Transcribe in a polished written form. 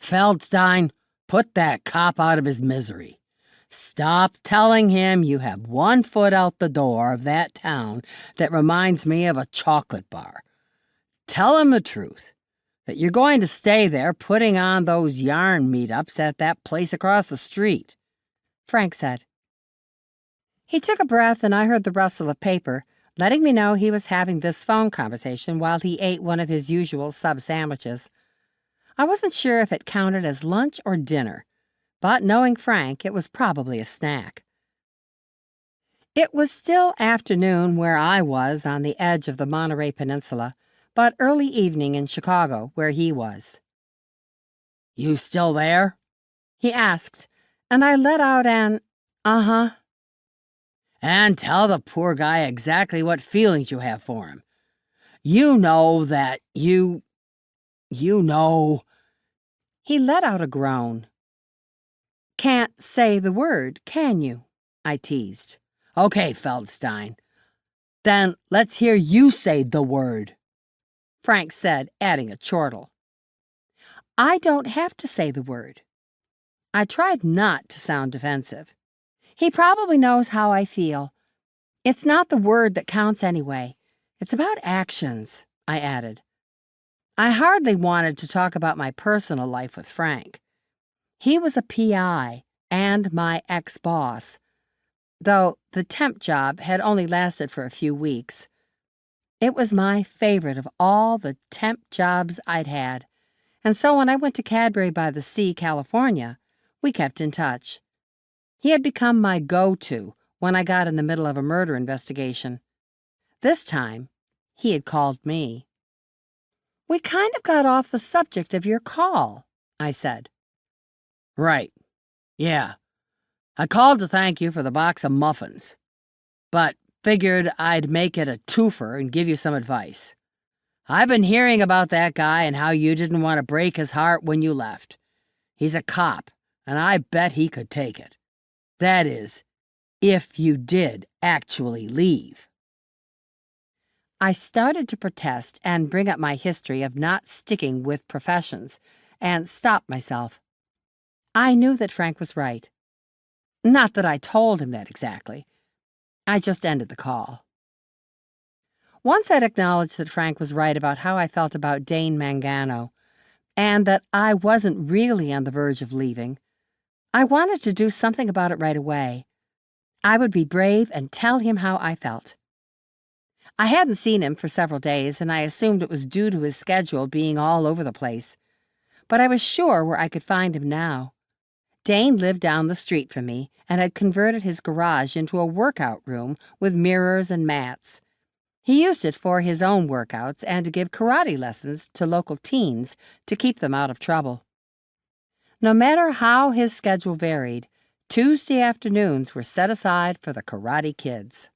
Feldstein, put that cop out of his misery. Stop telling him you have one foot out the door of that town that reminds me of a chocolate bar. Tell him the truth, that you're going to stay there putting on those yarn meetups at that place across the street," Frank said. He took a breath and I heard the rustle of paper, letting me know he was having this phone conversation while he ate one of his usual sub-sandwiches. I wasn't sure if it counted as lunch or dinner, but knowing Frank, it was probably a snack. It was still afternoon where I was on the edge of the Monterey Peninsula, but early evening in Chicago where he was. "You still there?" he asked, and I let out an, "Uh-huh." "And tell the poor guy exactly what feelings you have for him. You know that you know." He let out a groan. "Can't say the word, can you?" I teased. "Okay, Feldstein. Then let's hear you say the word," Frank said, adding a chortle. "I don't have to say the word." I tried not to sound defensive. He probably knows how I feel. It's not the word that counts anyway. It's about actions, I added. I hardly wanted to talk about my personal life with Frank. He was a PI and my ex-boss, though the temp job had only lasted for a few weeks. It was my favorite of all the temp jobs I'd had, and so when I went to Cadbury by the Sea, California, we kept in touch. He had become my go-to when I got in the middle of a murder investigation. This time, he had called me. "We kind of got off the subject of your call," I said. "Right. Yeah. I called to thank you for the box of muffins, but figured I'd make it a twofer and give you some advice. I've been hearing about that guy and how you didn't want to break his heart when you left. He's a cop, and I bet he could take it. That is, if you did actually leave." I started to protest and bring up my history of not sticking with professions, and stopped myself. I knew that Frank was right. Not that I told him that exactly. I just ended the call. Once I'd acknowledged that Frank was right about how I felt about Dane Mangano, and that I wasn't really on the verge of leaving, I wanted to do something about it right away. I would be brave and tell him how I felt. I hadn't seen him for several days, and I assumed it was due to his schedule being all over the place. But I was sure where I could find him now. Dane lived down the street from me and had converted his garage into a workout room with mirrors and mats. He used it for his own workouts and to give karate lessons to local teens to keep them out of trouble. No matter how his schedule varied, Tuesday afternoons were set aside for the karate kids.